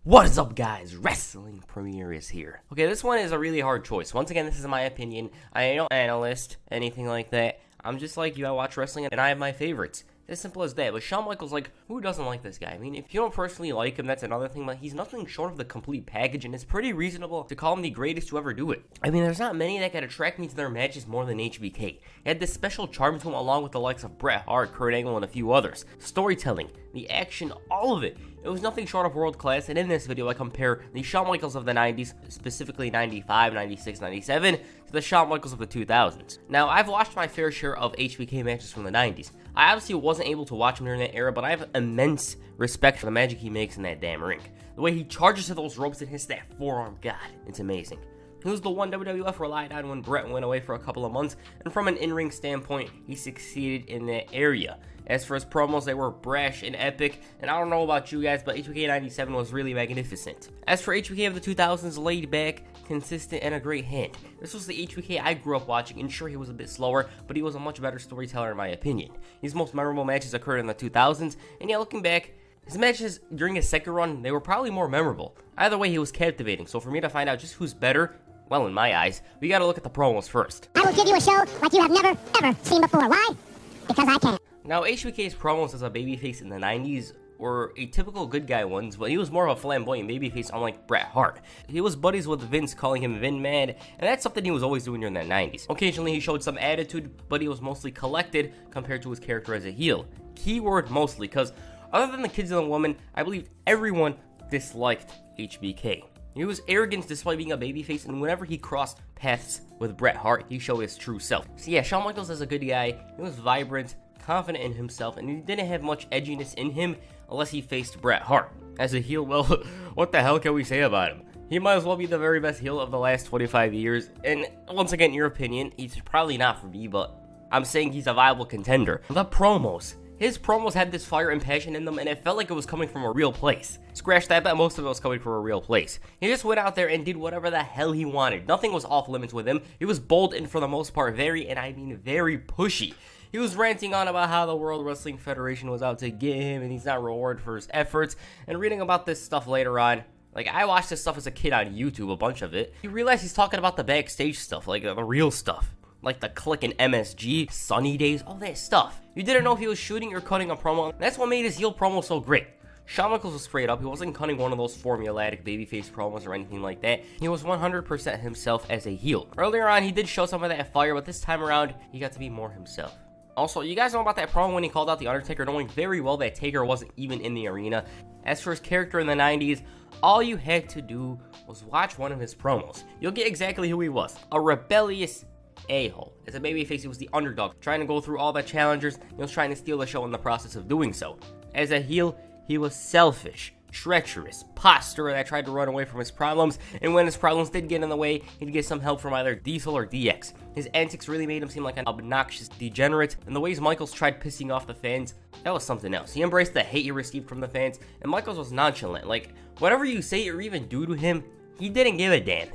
What is up, guys? Wrestling Premiere is here. Okay, this one is a really hard choice. Once again, this is my opinion. I ain't no analyst, anything like that. I'm just like you, I watch wrestling, and I have my favorites. As simple as that. But Shawn Michaels, like, who doesn't like this guy? I mean, if you don't personally like him, that's another thing, but he's nothing short of the complete package, and it's pretty reasonable to call him the greatest to ever do it. I mean, there's not many that could attract me to their matches more than HBK. He had this special charm to him along with the likes of Bret Hart, Kurt Angle, and a few others. Storytelling, the action, all of it. It was nothing short of world class, and in this video I compare the Shawn Michaels of the 90s, specifically 95, 96, 97, to the Shawn Michaels of the 2000s. Now, I've watched my fair share of HBK matches from the 90s. I obviously wasn't able to watch him during that era, but I have immense respect for the magic he makes in that damn ring. The way he charges to those ropes and hits that forearm, God, it's amazing. He was the one WWF relied on when Bret went away for a couple of months, and from an in-ring standpoint, he succeeded in that area. As for his promos, they were brash and epic, and I don't know about you guys, but HBK 97 was really magnificent. As for HBK of the 2000s, laid back, consistent, and a great hand. This was the HBK I grew up watching, and sure, he was a bit slower, but he was a much better storyteller in my opinion. His most memorable matches occurred in the 2000s, and yeah, looking back, his matches during his second run, they were probably more memorable. Either way, he was captivating, so for me to find out just who's better, well, in my eyes, we gotta look at the promos first. I will give you a show like you have never, ever seen before. Why? Because I can. Now, HBK's promos as a babyface in the 90s were a typical good guy ones, but he was more of a flamboyant babyface unlike Bret Hart. He was buddies with Vince, calling him Vin Mad, and that's something he was always doing during the 90s. Occasionally he showed some attitude, but he was mostly collected compared to his character as a heel. Keyword mostly, because other than the kids and the woman, I believe everyone disliked HBK. He was arrogant despite being a babyface, and whenever he crossed paths with Bret Hart, he showed his true self. So yeah, Shawn Michaels is a good guy. He was vibrant, confident in himself, and he didn't have much edginess in him unless he faced Bret Hart. As a heel, well, what the hell can we say about him? He might as well be the very best heel of the last 25 years, and once again, in your opinion, he's probably not for me, but I'm saying he's a viable contender. The promos. His promos had this fire and passion in them, and it felt like it was coming from a real place. Scratch that, but most of it was coming from a real place. He just went out there and did whatever the hell he wanted. Nothing was off limits with him. He was bold and for the most part very, and I mean very pushy. He was ranting on about how the World Wrestling Federation was out to get him and he's not rewarded for his efforts, and reading about this stuff later on. Like, I watched this stuff as a kid on YouTube, a bunch of it. You realize he's talking about the backstage stuff, like the real stuff. Like the Click and MSG, Sunny Days, all that stuff. You didn't know if he was shooting or cutting a promo. That's what made his heel promo so great. Shawn Michaels was straight up. He wasn't cutting one of those formulaic babyface promos or anything like that. He was 100% himself as a heel. Earlier on, he did show some of that fire, but this time around, he got to be more himself. Also, you guys know about that promo when he called out The Undertaker, knowing very well that Taker wasn't even in the arena. As for his character in the 90s, all you had to do was watch one of his promos. You'll get exactly who he was. A rebellious a-hole. As a babyface, he was the underdog, trying to go through all the challengers. He was trying to steal the show in the process of doing so. As a heel, he was selfish, treacherous, posturer that tried to run away from his problems, and when his problems did get in the way, he'd get some help from either Diesel or DX. His antics really made him seem like an obnoxious degenerate, and the ways Michaels tried pissing off the fans, that was something else. He embraced the hate he received from the fans, and Michaels was nonchalant. Like, whatever you say or even do to him, he didn't give a damn.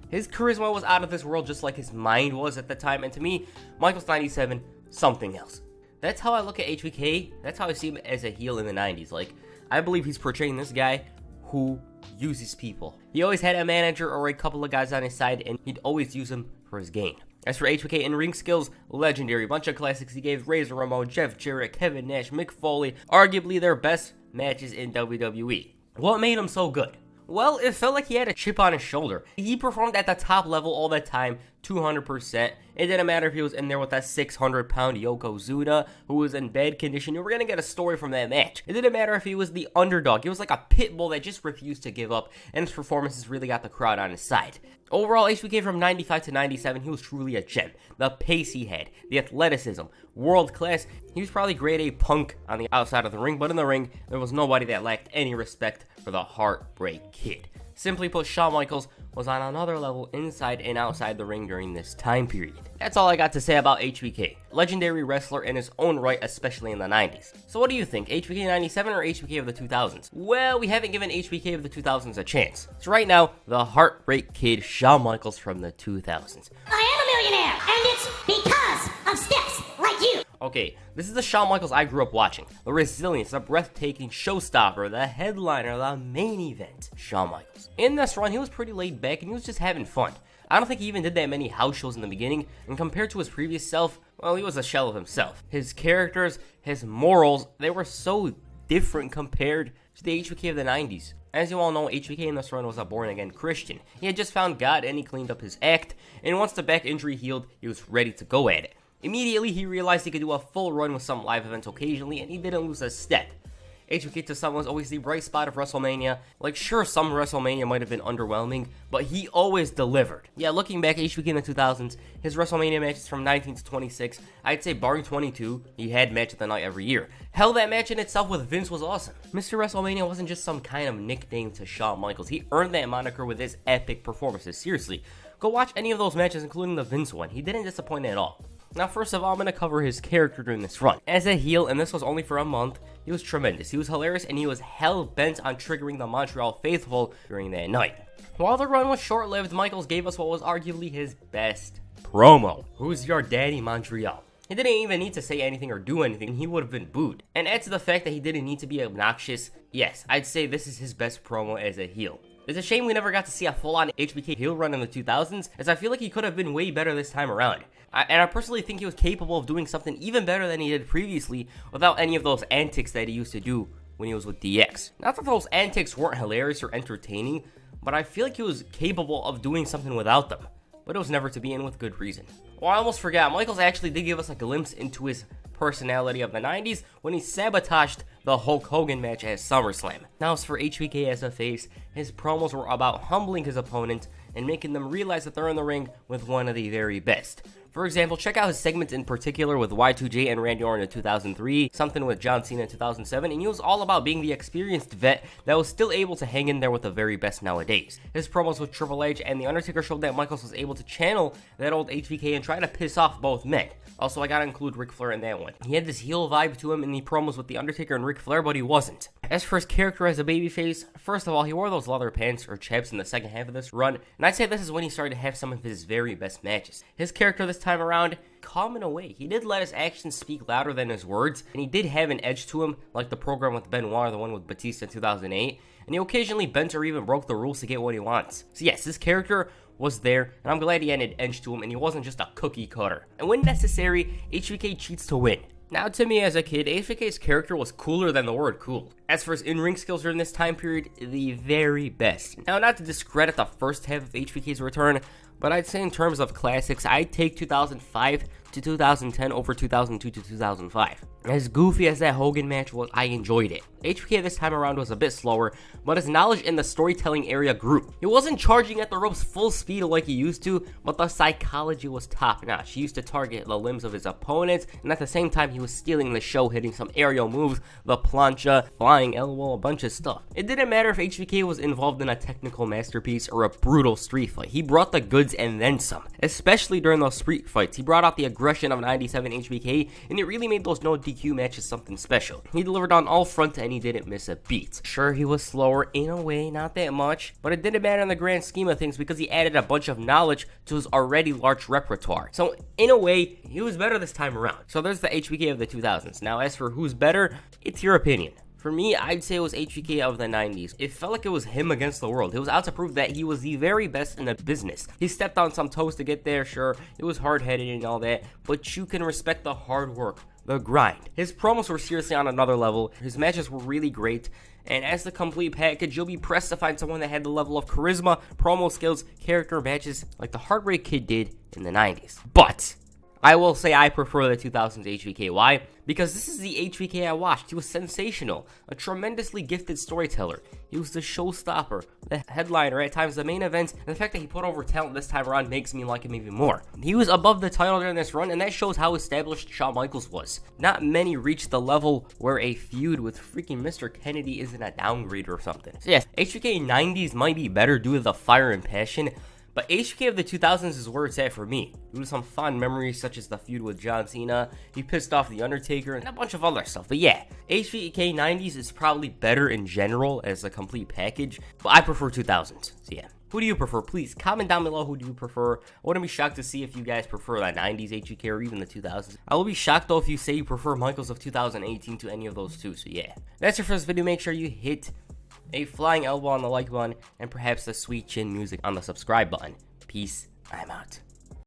His charisma was out of this world, just like his mind was at the time, and to me, Michaels 97, something else. That's how I look at HBK. That's how I see him as a heel in the 90s. Like, I believe he's portraying this guy who uses people. He always had a manager or a couple of guys on his side, and he'd always use them for his gain. As for HBK in-ring skills, legendary. Bunch of classics he gave Razor Ramon, Jeff Jarrett, Kevin Nash, Mick Foley, arguably their best matches in WWE. What made him so good? Well, it felt like he had a chip on his shoulder. He performed at the top level all the time, 200%. It didn't matter if he was in there with that 600-pound Yokozuna, who was in bad condition. You were going to get a story from that match. It didn't matter if he was the underdog. He was like a pit bull that just refused to give up, and his performances really got the crowd on his side. Overall, HBK from 95 to 97, he was truly a gem. The pace he had, the athleticism, world class. He was probably grade A punk on the outside of the ring, but in the ring, there was nobody that lacked any respect for the Heartbreak Kid. Simply put, Shawn Michaels was on another level inside and outside the ring during this time period. That's all I got to say about HBK. Legendary wrestler in his own right, especially in the 90s. So what do you think, HBK 97 or HBK of the 2000s? Well, we haven't given HBK of the 2000s a chance. So right now, the Heartbreak Kid, Shawn Michaels from the 2000s. I am a millionaire, and it's because of steps like you. Okay, this is the Shawn Michaels I grew up watching. The resilience, the breathtaking showstopper, the headliner, the main event, Shawn Michaels. In this run, he was pretty laid back and he was just having fun. I don't think he even did that many house shows in the beginning, and compared to his previous self, well, he was a shell of himself. His characters, his morals, they were so different compared to the HBK of the 90s. As you all know, HBK in this run was a born-again Christian. He had just found God and he cleaned up his act, and once the back injury healed, he was ready to go at it. Immediately, he realized he could do a full run with some live events occasionally, and he didn't lose a step. HBK to some was always the bright spot of WrestleMania. Like, sure, some WrestleMania might have been underwhelming, but he always delivered. Yeah, looking back, HBK in the 2000s, his WrestleMania matches from 19 to 26, I'd say barring 22, he had match of the night every year. Hell, that match in itself with Vince was awesome. Mr. WrestleMania wasn't just some kind of nickname to Shawn Michaels. He earned that moniker with his epic performances. Seriously, go watch any of those matches, including the Vince one. He didn't disappoint at all. Now, first of all, I'm going to cover his character during this run. As a heel, and this was only for a month, he was tremendous. He was hilarious, and he was hell-bent on triggering the Montreal faithful during that night. While the run was short-lived, Michaels gave us what was arguably his best promo. Who's your daddy, Montreal? He didn't even need to say anything or do anything, he would have been booed. And add to the fact that he didn't need to be obnoxious, yes, I'd say this is his best promo as a heel. It's a shame we never got to see a full-on HBK heel run in the 2000s, as I feel like he could have been way better this time around. And I personally think he was capable of doing something even better than he did previously without any of those antics that he used to do when he was with DX. Not that those antics weren't hilarious or entertaining, but I feel like he was capable of doing something without them. But it was never to be in with good reason. Well, I almost forgot, Michaels actually did give us a glimpse into his personality of the 90s when he sabotaged the Hulk Hogan match at SummerSlam. Now, as for HBK as a face, his promos were about humbling his opponent and making them realize that they're in the ring with one of the very best. For example, check out his segments in particular with Y2J and Randy Orton in 2003, something with John Cena in 2007, and he was all about being the experienced vet that was still able to hang in there with the very best nowadays. His promos with Triple H and The Undertaker showed that Michaels was able to channel that old HBK and try to piss off both men. Also, I gotta include Ric Flair in that one. He had this heel vibe to him in the promos with The Undertaker and Ric Flair, but he wasn't. As for his character as a babyface, first of all, he wore those leather pants or chaps in the second half of this run, and I'd say this is when he started to have some of his very best matches. His character this time around, calm in a way. He did let his actions speak louder than his words, and he did have an edge to him, like the program with Benoit or the one with Batista in 2008, and he occasionally bent or even broke the rules to get what he wants. So yes, his character was there, and I'm glad he had an edge to him, and he wasn't just a cookie cutter. And when necessary, HBK cheats to win. Now, to me as a kid, HBK's character was cooler than the word cool. As for his in-ring skills during this time period, the very best. Now, not to discredit the first half of HBK's return, but I'd say in terms of classics, I'd take 2005 to 2010 over 2002 to 2005. As goofy as that Hogan match was, I enjoyed it. HBK this time around was a bit slower, but his knowledge in the storytelling area grew. He wasn't charging at the ropes full speed like he used to, but the psychology was top-notch. He used to target the limbs of his opponents, and at the same time, he was stealing the show, hitting some aerial moves, the plancha, flying elbow, a bunch of stuff. It didn't matter if HBK was involved in a technical masterpiece or a brutal street fight. He brought the goods and then some, especially during those street fights. He brought out the aggression of 97 HBK, and it really made those no DQ matches something special. He delivered on all fronts and he didn't miss a beat. Sure, he was slower in a way, not that much, but it didn't matter in the grand scheme of things because he added a bunch of knowledge to his already large repertoire. So in a way, he was better this time around. So there's the HBK of the 2000s. Now as for who's better, it's your opinion. For me, I'd say it was HBK of the 90s. It felt like it was him against the world. He was out to prove that he was the very best in the business. He stepped on some toes to get there, sure. It was hard-headed and all that, but you can respect the hard work, the grind. His promos were seriously on another level. His matches were really great. And as the complete package, you'll be pressed to find someone that had the level of charisma, promo skills, character matches like the Heartbreak Kid did in the 90s. But I will say I prefer the 2000s HBK. Why? Because this is the HBK I watched. He was sensational, a tremendously gifted storyteller. He was the showstopper, the headliner, at times the main event, and the fact that he put over talent this time around makes me like him even more. He was above the title during this run, and that shows how established Shawn Michaels was. Not many reached the level where a feud with freaking Mr. Kennedy isn't a downgrade or something. So yes, HBK 90s might be better due to the fire and passion, but HBK of the 2000s is where it's at for me. Due to some fond memories such as the feud with John Cena, he pissed off The Undertaker, and a bunch of other stuff. But yeah, HBK 90s is probably better in general as a complete package, but I prefer 2000s. So yeah. Who do you prefer? Please comment down below, who do you prefer. I wouldn't be shocked to see if you guys prefer the 90s HBK or even the 2000s. I will be shocked though if you say you prefer Michaels of 2018 to any of those two. So yeah, that's your first video. Make sure you hit a flying elbow on the like button and perhaps the sweet chin music on the subscribe button. Peace. I'm out.